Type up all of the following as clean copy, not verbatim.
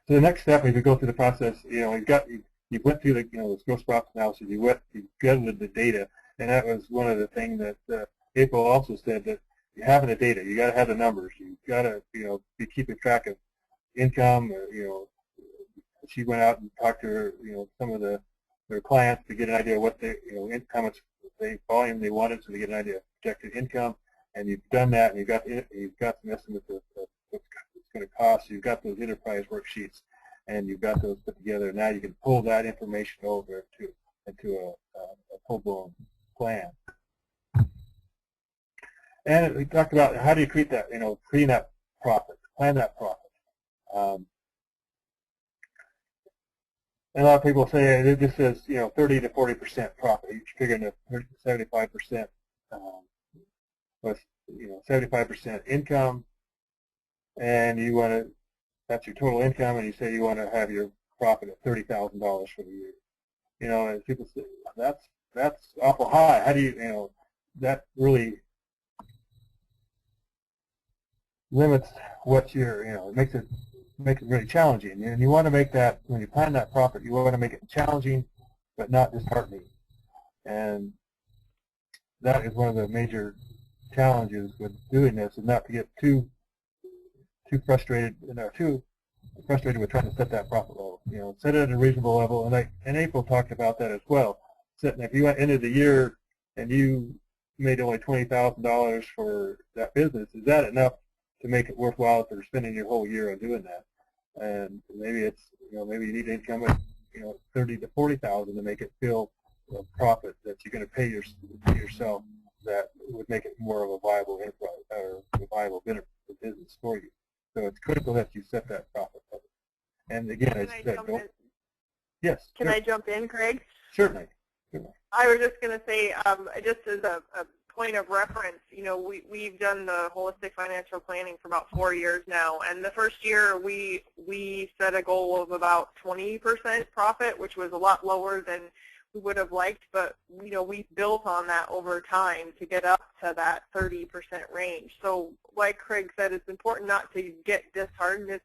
So the next step is to go through the process. You went through this gross profit analysis. You gathered the data, and that was one of the things that April also said, that you having the data, you got to have the numbers. You got to be keeping track of income. She went out and talked to some of their clients to get an idea of what they how much volume they wanted, so they get an idea of projected income. And you've done that, and you've got some estimates of what's it's going to cost. You've got those enterprise worksheets, and you've got those put together. Now you can pull that information over into a full-blown plan. And we talked about how do you create that, creating that profit, plan that profit. And a lot of people say this is 30 to 40% profit. You're figuring 75% with 75% income, and you want to, that's your total income, and you say you want to have your profit at $30,000 for the year. And people say that's awful high. How do you that really limits what you're makes it really challenging. And you want to make that, when you plan that profit, you want to make it challenging but not disheartening. And that is one of the major challenges with doing this, is not to get too frustrated, too frustrated with trying to set that profit level. Set it at a reasonable level. And April talked about that as well. If you went into the year and you made only $20,000 for that business, is that enough to make it worthwhile for spending your whole year on doing that? And maybe it's maybe you need income of $30,000 to $40,000 to make it feel a profit that you're going to pay yourself, that would make it more of a viable enterprise or a viable business for you. So it's critical that you set that profit level. And again, as I said, yes. Can I jump in, Craig? Certainly. I was just going to say, just as a point of reference, we've done the holistic financial planning for about 4 years now, and the first year we set a goal of about 20% profit, which was a lot lower than we would have liked, but we've built on that over time to get up to that 30% range. So like Craig said, it's important not to get disheartened.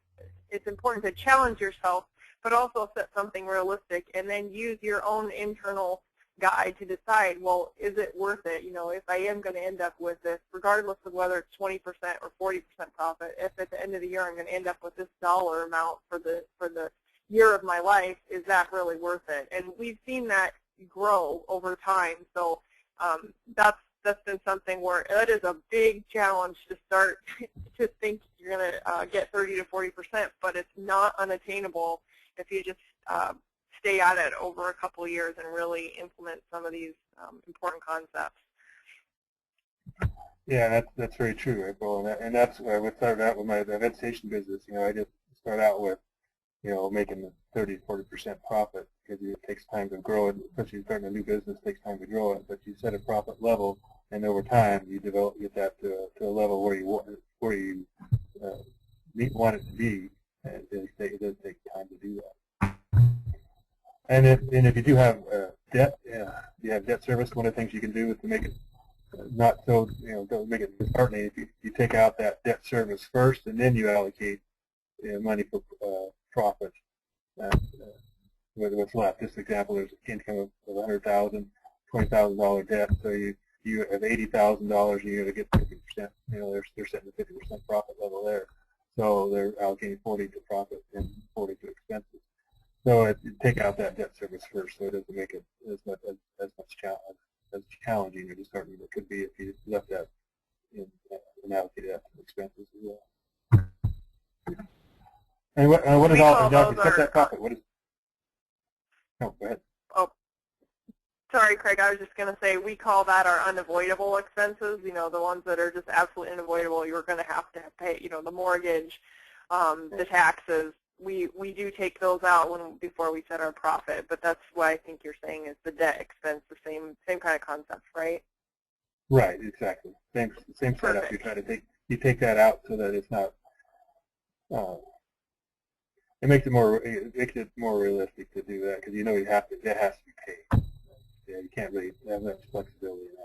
It's important to challenge yourself, but also set something realistic, and then use your own internal guide to decide, well, is it worth it? If I am going to end up with this, regardless of whether it's 20% or 40% profit, if at the end of the year I'm going to end up with this dollar amount for the year of my life, is that really worth it? And we've seen that grow over time. So that's been something where it is a big challenge to start to think you're going to get 30 to 40%, but it's not unattainable if you just stay at it over a couple of years and really implement some of these important concepts. Yeah, that's very true, April, and that's where I started out with my event station business. I just start out with making the 30 to 40% profit, because it takes time to grow it. Especially starting a new business, takes time to grow it. But you set a profit level, and over time you get that to a level where you want it to be. And it does take time to do that. And if you do have debt, you have debt service. One of the things you can do is to make it not so don't make it disheartening. If you take out that debt service first, and then you allocate money for profit. What's left. This example, there's income of $100,000, $20,000 debt. So you have $80,000, and you're going to get 50%. They're setting a 50% profit level there. So they're allocating 40 to profit and 40 to expenses. So you take out that debt service first, so it doesn't make it as challenging or disheartening as it could be if you left that and allocated that to expenses as well. And what is all? Now, if you set that profit, what is? Oh, go ahead. Oh, sorry, Craig. I was just going to say we call that our unavoidable expenses. The ones that are just absolutely unavoidable. You're going to have to pay. The mortgage, the taxes. We do take those out before we set our profit. But that's what I think you're saying is the debt expense, the same kind of concept, right? Right. Exactly. Same setup. You take that out so that it's not. It makes it more realistic to do that, because it has to be paid. Yeah, you can't really have much flexibility in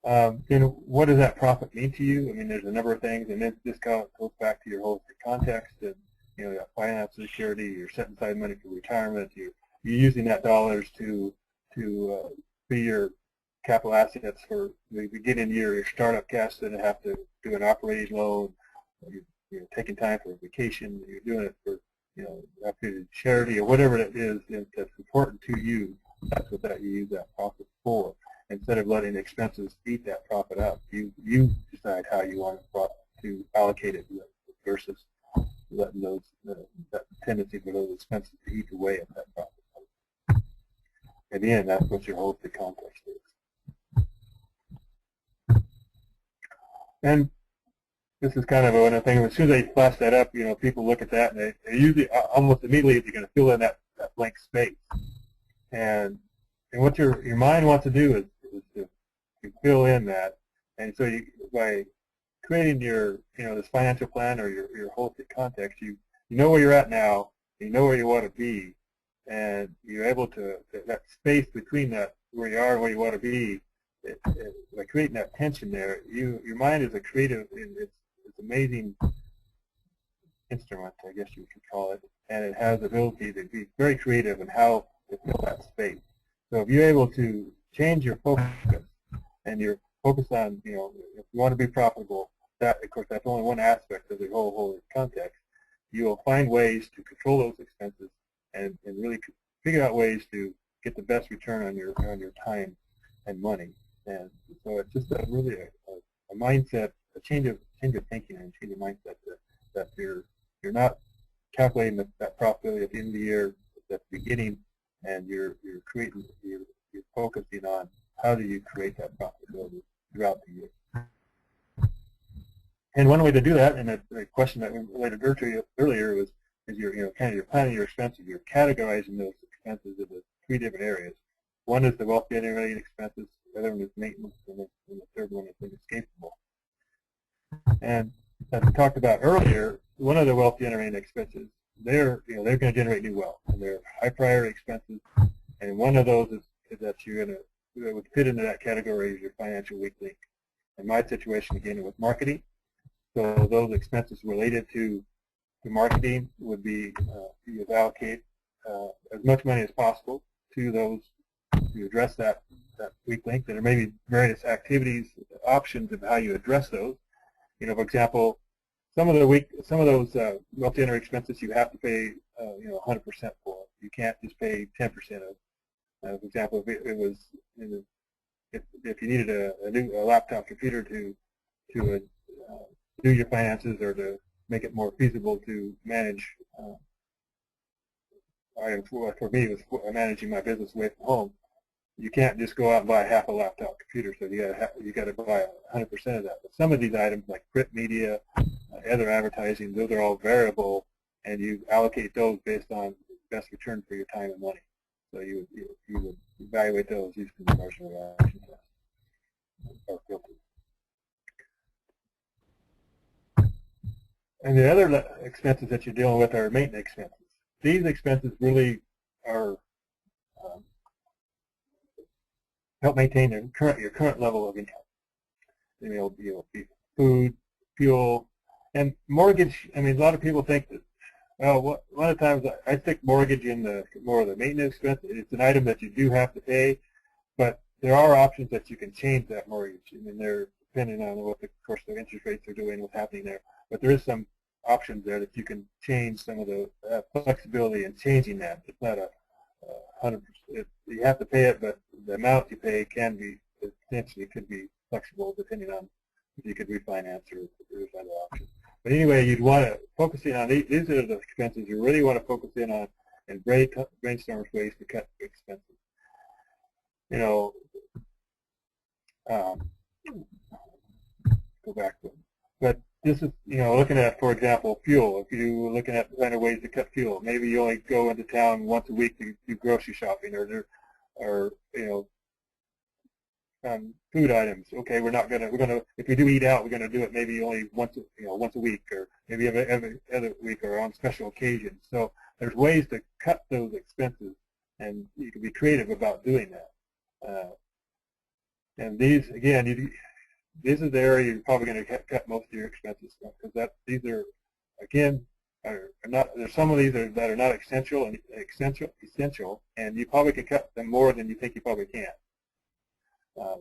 that. Then what does that profit mean to you? I mean, there's a number of things, and this goes back to your holistic context. And you know, financial security, you're setting aside money for retirement, you're using that dollars to be your capital assets for the beginning of your startup cash, then have to do an operating loan, you're taking time for a vacation, you're doing it for, you know, after charity or whatever it is that's important to you. That's what you use that profit for. Instead of letting expenses eat that profit up, you decide how you want to allocate it versus letting those that tendency for those expenses to eat away at that profit. In the end, that's what your holistic context is. And this is kind of one of the things. As soon as they flash that up, you know, people look at that and they usually almost immediately you're going to fill in that blank space. And what your mind wants to do is to fill in that. And so by creating your, you know, this financial plan or your holistic context, you know where you're at now, you know where you want to be, and you're able to, that space between that, where you are and where you want to be, by creating that tension there, your mind is a creative, it's amazing instrument, I guess you could call it, and it has the ability to be very creative in how to fill that space. So if you're able to change your focus, and you're focused on, you know, if you want to be profitable, that, of course, that's only one aspect of the whole context. You will find ways to control those expenses and really figure out ways to get the best return on your time and money. And so it's just really a mindset, a change of thinking and change of mindset that you're not calculating that profitability at the end of the year, at the beginning, and you're focusing on how do you create that profitability throughout the year. And one way to do that, and the question that we related earlier was, is you're planning your expenses. You're categorizing those expenses into 3 different areas. One is the wealth generating expenses, the other one is maintenance, and the third one is inescapable. And as we talked about earlier, one of the wealth generating expenses, they're going to generate new wealth, and they're high priority expenses. And one of those is that that would fit into that category is your financial weak link. In my situation, again, with marketing, so those expenses related to marketing would be you would allocate as much money as possible to those to address that weak link. There may be various activities, options of how you address those. You know, for example, some of those wealth generating expenses you have to pay 100% for. You can't just pay 10% of. For example, if it was if you needed a laptop computer to do your finances or to make it more feasible to manage items. For me, it was managing my business away from home. You can't just go out and buy half a laptop computer, so you got to buy 100% of that. But some of these items, like print media, other advertising, those are all variable, and you allocate those based on best return for your time and money. So you would evaluate those using the marginal reaction test or filter. And the other expenses that you're dealing with are maintenance expenses. These expenses really are help maintain your current level of income. It'll be food, fuel, and mortgage. I mean, a lot of people think that. Well, a lot of times I stick mortgage in more of the maintenance expense. It's an item that you do have to pay, but there are options that you can change that mortgage. I mean, they're depending on what, of course, the interest rates are doing, what's happening there. But there is some options there that you can change some of the flexibility in changing that. It's not 100%. You have to pay it, but the amount you pay can be potentially could be flexible depending on if you could refinance or there's other options. But anyway, you'd want to focusing on these are the expenses you really want to focus in on and brainstorm ways to cut expenses. You know, go back to it. But this is, looking at, for example, fuel. If you're looking at kind of ways to cut fuel, maybe you only go into town once a week to do grocery shopping, or food items. Okay, we're gonna if we do eat out, we're gonna do it maybe only once a week, or maybe every other week, or on special occasions. So there's ways to cut those expenses, and you can be creative about doing that. And these, again, this is the area you're probably going to cut most of your expenses from, because these are, again, are there's some of these that are not essential, and you probably could cut them more than you think you probably can.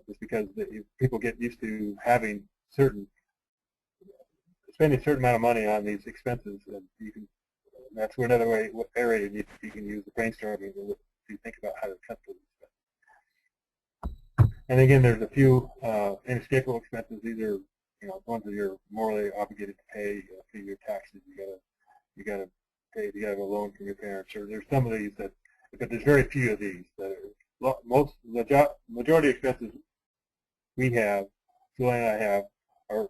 Just because people get used to spending a certain amount of money on these expenses, and that's another area you can use the brainstorming to think about how to cut those expenses. And again, there's a few inescapable expenses. These are ones that you're morally obligated to pay. You gotta pay your taxes. You gotta pay. You gotta have a loan from your parents. Or there's some of these but there's very few of these that are majority of expenses we have, Julie and I have, are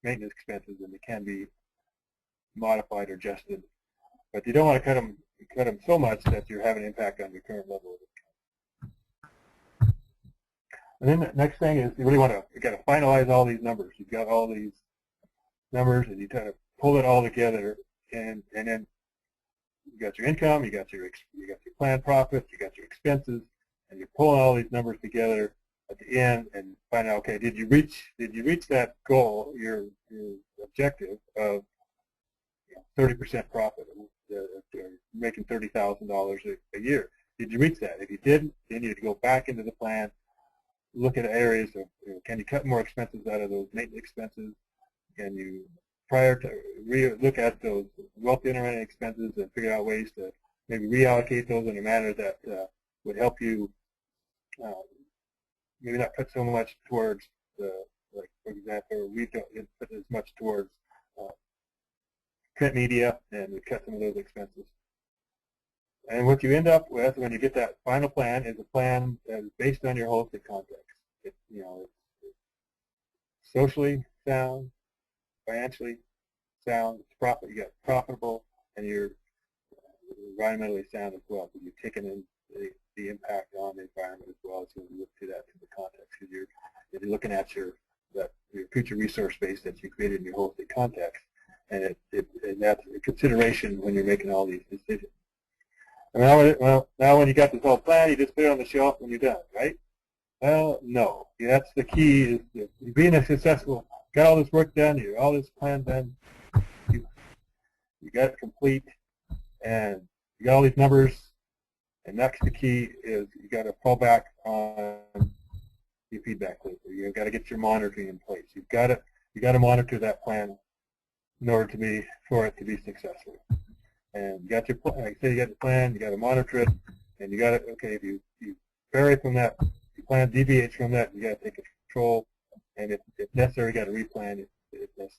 maintenance expenses, and they can be modified or adjusted. But you don't want to cut them so much that you're having an impact on your current level of income. And then the next thing is you got to finalize all these numbers. You've got all these numbers, and you kind of pull it all together, and then you got your income, you got your planned profits, you got your expenses, and you're pulling all these numbers together at the end and find out, okay, did you reach that goal, your objective of 30% profit, making $30,000 a year? Did you reach that? If you didn't, then you need to go back into the plan, look at areas of, can you cut more expenses out of those maintenance expenses? Can you look at those wealth generating expenses and figure out ways to maybe reallocate those in a manner that would help you maybe not put so much towards like for example, we don't put as much towards print media, and we cut some of those expenses. And what you end up with when you get that final plan is a plan that is based on your holistic context. It's socially sound, financially sound, you got profitable, and you're environmentally sound as well. So you've taken in the impact on the environment as well, so you look to that in the context, because you're looking at your future resource base that you created in your holistic context, and that's a consideration when you're making all these decisions. And now when you got this whole plan, you just put it on the shelf when you're done, right? Well, no. That's the key, is being a successful, got all this work done, all this plan done, you got it complete, and you got all these numbers, and next the key is you got to fall back on your feedback loop. You've got to get your monitoring in place. You got to monitor that plan in order for it to be successful. And you got your plan, like I said, you got the plan, you got to monitor it, and you got to, okay, if you vary from that, your plan deviates from that, you got to take control, and if necessary, you got to replan if necessary.